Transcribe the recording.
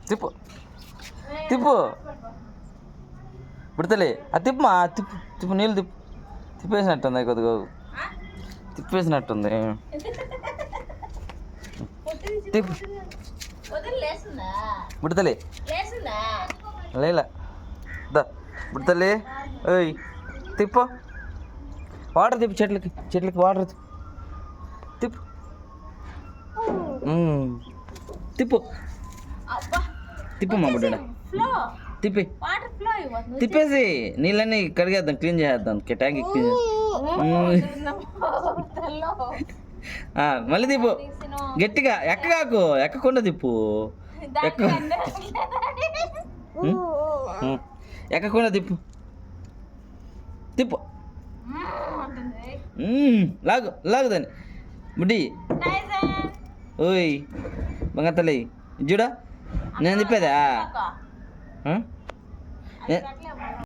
తిప్పు తిప్పు పుడతలే అది తిప్పుమా తిప్పు తిప్పు నీళ్ళు తిప్పు తిప్పేసినట్టుంది కొద్దిగా తిప్పేసినట్టుంది తిప్పు పుడతలే లేలా దా పుడతలే ఓయ్ తిప్పు వాటర్ తిప్పు చెట్లకి వాటర్ తిప్పు తిప్పు తిప్పమ్మా బుడ్డ తిప్పి తిప్పేసి నీళ్ళన్నీ కడిగేద్దాం క్లీన్ చేసేద్దాం ట్యాంక్ క్లీన్ మళ్ళీ తిప్పు గట్టిగా ఎక్కగాకు ఎక్కకుండా తిప్పు ఎక్కకుండా తిప్పు తిప్పు లాగు లాగుదాన్ని బుడ్డి ఓయ్ బంగారు తల్లి చూడా నేను తిప్పేదా